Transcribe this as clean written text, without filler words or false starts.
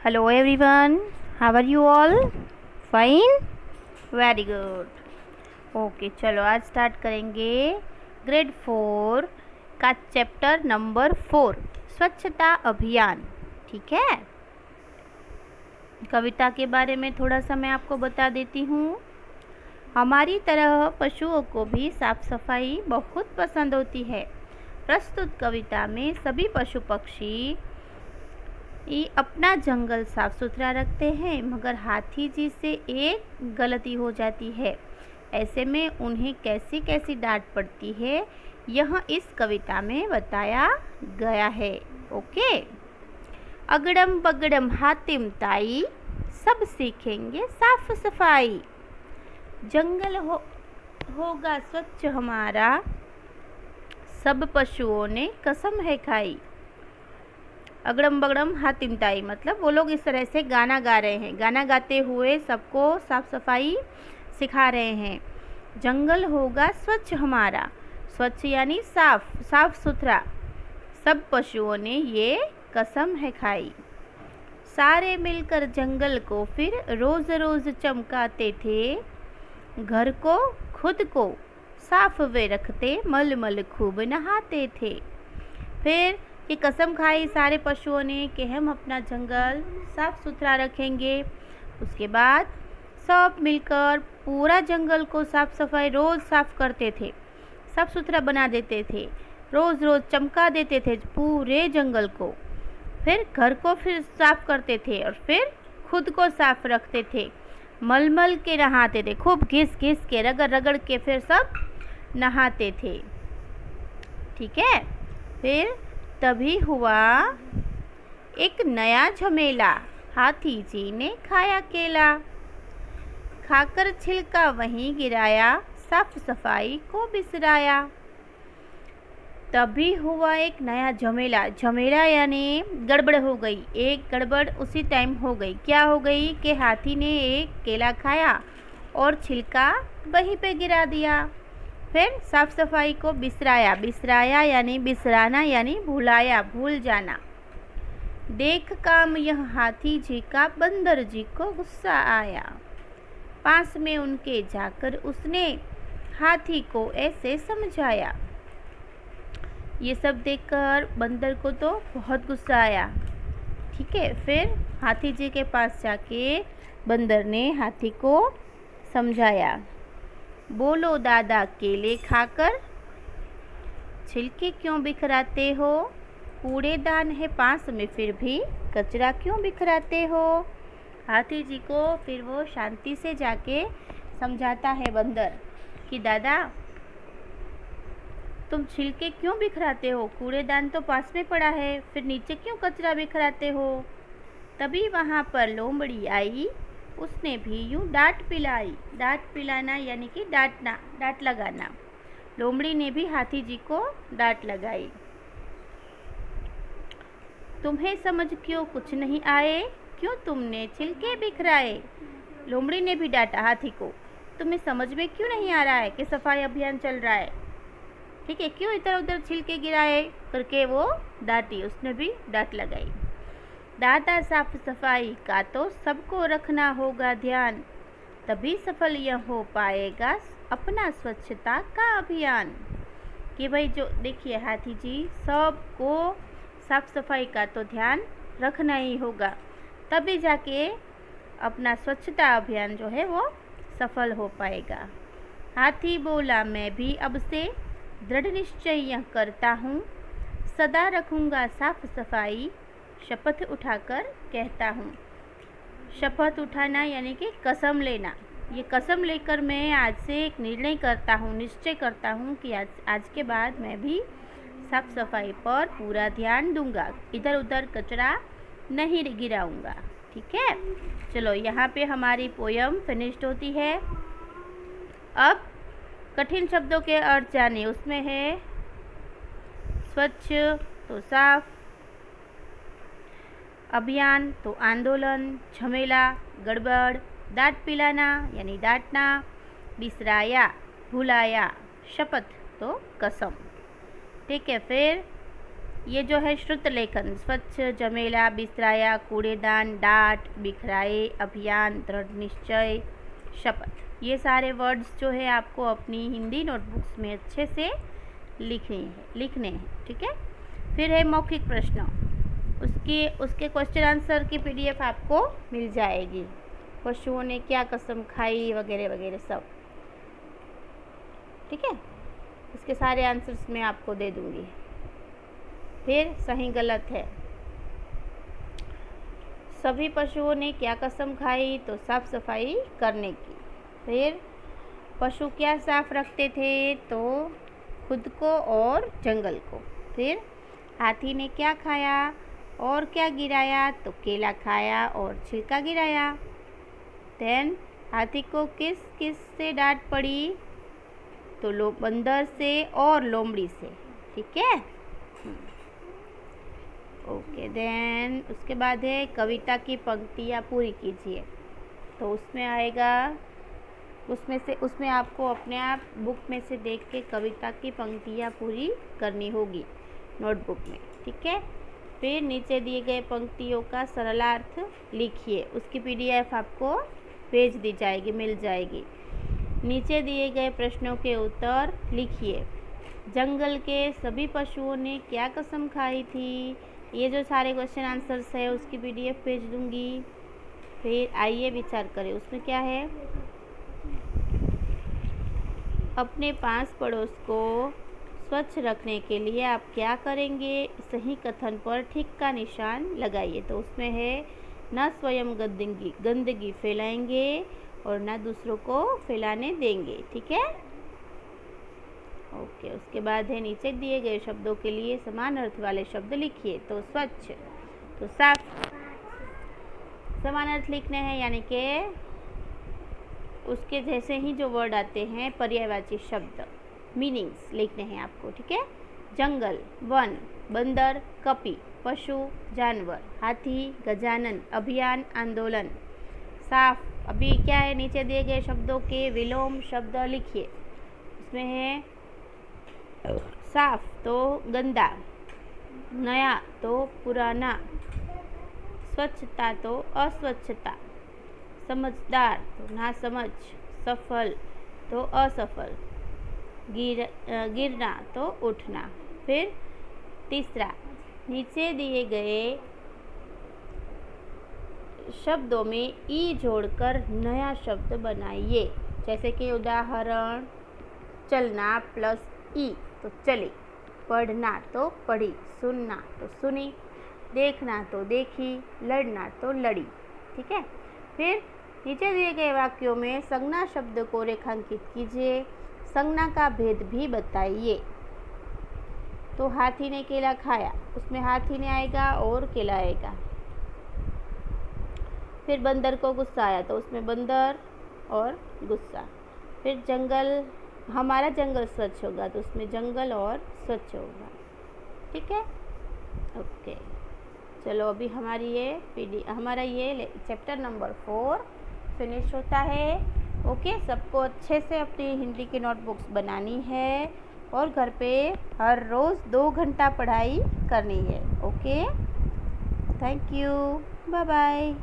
Hello everyone, how are you all? Fine? Very good. Okay चलो आज start करेंगे grade 4 का चैप्टर नंबर 4 स्वच्छता अभियान। ठीक है, कविता के बारे में थोड़ा सा मैं आपको बता देती हूँ। हमारी तरह पशुओं को भी साफ सफाई बहुत पसंद होती है। प्रस्तुत कविता में सभी पशु पक्षी ये अपना जंगल साफ सुथरा रखते हैं, मगर हाथी जी से एक गलती हो जाती है। ऐसे में उन्हें कैसी कैसी डांट पड़ती है यह इस कविता में बताया गया है। ओके, अगड़म बगड़म हातिम ताई सब सीखेंगे साफ सफाई। जंगल होगा स्वच्छ हमारा, सब पशुओं ने कसम है खाई। अगड़म बगड़म हातिम ताई मतलब वो लोग इस तरह से गाना गा रहे हैं, गाना गाते हुए सबको साफ सफाई सिखा रहे हैं। जंगल होगा स्वच्छ हमारा, स्वच्छ यानी साफ, साफ सुथरा, सब पशुओं ने ये कसम है खाई। सारे मिलकर जंगल को फिर रोज रोज चमकाते थे, घर को खुद को साफ वे रखते, मल मल खूब नहाते थे। फिर ये कसम खाई सारे पशुओं ने कि हम अपना जंगल साफ सुथरा रखेंगे। उसके बाद सब मिलकर पूरा जंगल को साफ सफाई रोज़ साफ करते थे, साफ सुथरा बना देते थे, रोज़ रोज़ चमका देते थे पूरे जंगल को। फिर घर को फिर साफ करते थे और फिर खुद को साफ रखते थे, मलमल के नहाते थे, खूब घिस घिस के रगड़ रगड़ के फिर सब नहाते थे। ठीक है, फिर तभी हुआ एक नया झमेला। हाथी जी ने खाया केला, खाकर छिलका वहीं गिराया, साफ सफाई को बिसराया। तभी हुआ एक नया झमेला, झमेला यानी गड़बड़ हो गई, एक गड़बड़ उसी टाइम हो गई। क्या हो गई कि हाथी ने एक केला खाया और छिलका वहीं पे गिरा दिया। फिर साफ सफाई को बिसराया, बिसराया यानी बिसराना यानी भुलाया, भूल जाना। देख काम यह हाथी जी का बंदर जी को गुस्सा आया। पास में उनके जाकर उसने हाथी को ऐसे समझाया। ये सब देखकर बंदर को तो बहुत गुस्सा आया। ठीक है, फिर हाथी जी के पास जाके बंदर ने हाथी को समझाया। बोलो दादा केले खाकर छिलके क्यों बिखराते हो, कूड़ेदान है पास में फिर भी कचरा क्यों बिखराते हो। हाथी जी को फिर वो शांति से जाके समझाता है बंदर कि दादा तुम छिलके क्यों बिखराते हो, कूड़ेदान तो पास में पड़ा है, फिर नीचे क्यों कचरा बिखराते हो। तभी वहाँ पर लोमड़ी आई, उसने भी यूँ डांट पिलाई। डांट पिलाना यानी कि डांटना, डांट लगाना। लोमड़ी ने भी हाथी जी को डांट लगाई। तुम्हें समझ क्यों कुछ नहीं आए, क्यों तुमने छिलके बिखराए। लोमड़ी ने भी डांटा हाथी को, तुम्हें समझ में क्यों नहीं आ रहा है कि सफाई अभियान चल रहा है, ठीक है, क्यों इधर उधर छिलके गिराए करके वो डांटी, उसने भी डांट लगाई। दादा साफ सफाई का तो सबको रखना होगा ध्यान, तभी सफल यह हो पाएगा अपना स्वच्छता का अभियान। कि भाई जो देखिए हाथी जी सबको साफ सफाई का तो ध्यान रखना ही होगा, तभी जाके अपना स्वच्छता अभियान जो है वो सफल हो पाएगा। हाथी बोला मैं भी अब से दृढ़ निश्चय यह करता हूँ, सदा रखूँगा साफ सफाई, शपथ उठाकर कहता हूँ। शपथ उठाना यानी कि कसम लेना। ये कसम लेकर मैं आज से एक निर्णय करता हूँ, निश्चय करता हूँ कि आज के बाद मैं भी साफ सफाई पर पूरा ध्यान दूंगा, इधर उधर कचरा नहीं गिराऊंगा। ठीक है, चलो यहाँ पे हमारी पोयम फिनिश्ड होती है। अब कठिन शब्दों के अर्थ जाने। उसमें है स्वच्छ तो साफ, अभियान तो आंदोलन, झमेला गड़बड़, डांट पिलाना यानी डांटना, बिसराया भुलाया, शपथ तो कसम। ठीक है, फिर ये जो है श्रुत लेखन, स्वच्छ, जमेला, बिसराया, कूड़ेदान, डांट, बिखराए, अभियान, दृढ़ निश्चय, शपथ, ये सारे वर्ड्स जो है आपको अपनी हिंदी नोटबुक्स में अच्छे से लिखने हैं। ठीक है। फिर है मौखिक प्रश्न, उसके क्वेश्चन आंसर की PDF आपको मिल जाएगी। पशुओं ने क्या कसम खाई वगैरह वगैरह सब। ठीक है। इसके सारे आंसर्स मैं आपको दे दूंगी। फिर सही गलत है, सभी पशुओं ने क्या कसम खाई, तो साफ सफाई करने की। फिर पशु क्या साफ रखते थे, तो खुद को और जंगल को। फिर हाथी ने क्या खाया और क्या गिराया, तो केला खाया और छिलका गिराया। देन हाथी को किस किस से डांट पड़ी, तो बंदर से और लोमड़ी से। ठीक है। ओके। देन उसके बाद है कविता की पंक्तियाँ पूरी कीजिए। तो उसमें आएगा, उसमें आपको अपने आप बुक में से देख के कविता की पंक्तियाँ पूरी करनी होगी नोटबुक में। ठीक है। फिर नीचे दिए गए पंक्तियों का सरलार्थ लिखिए, उसकी PDF आपको भेज दी जाएगी, मिल जाएगी। नीचे दिए गए प्रश्नों के उत्तर लिखिए। जंगल के सभी पशुओं ने क्या कसम खाई थी, ये जो सारे क्वेश्चन आंसर्स है उसकी PDF भेज दूंगी। फिर आइए विचार करें, उसमें क्या है, अपने पास पड़ोस को स्वच्छ रखने के लिए आप क्या करेंगे, सही कथन पर ठीक का निशान लगाइए। तो उसमें है न स्वयं गंदगी फैलाएंगे और न दूसरों को फैलाने देंगे। ठीक है। ओके। उसके बाद है नीचे दिए गए शब्दों के लिए समान अर्थ वाले शब्द लिखिए। तो स्वच्छ, तो साफ, समान अर्थ लिखने हैं, यानी कि उसके जैसे ही जो वर्ड आते हैं पर्यायवाची शब्द, मीनिंग्स लिखने हैं आपको। ठीक है। जंगल, वन, बंदर, कपि, पशु, जानवर, हाथी, गजानन, अभियान, आंदोलन। साफ, अभी क्या है, नीचे दिए गए शब्दों के विलोम शब्द लिखिए। उसमें है साफ तो गंदा, नया तो पुराना, स्वच्छता तो अस्वच्छता, समझदार तो नासमझ, सफल तो असफल, गिरना तो उठना। फिर तीसरा, नीचे दिए गए शब्दों में ई जोड़कर नया शब्द बनाइए। जैसे कि उदाहरण, चलना प्लस ई तो चली, पढ़ना तो पढ़ी, सुनना तो सुनी, देखना तो देखी, लड़ना तो लड़ी। ठीक है। फिर नीचे दिए गए वाक्यों में संज्ञा शब्द को रेखांकित कीजिए, संज्ञा का भेद भी बताइए। तो हाथी ने केला खाया, उसमें हाथी ने आएगा और केला आएगा। फिर बंदर को गुस्सा आया, तो उसमें बंदर और गुस्सा। फिर जंगल, हमारा जंगल स्वच्छ होगा, तो उसमें जंगल और स्वच्छ होगा। ठीक है। ओके। चलो अभी हमारा ये चैप्टर नंबर 4 फिनिश होता है। ओके। सबको अच्छे से अपनी हिंदी की नोटबुक्स बनानी है और घर पे हर रोज़ 2 घंटा पढ़ाई करनी है। Okay. Thank you. Bye bye.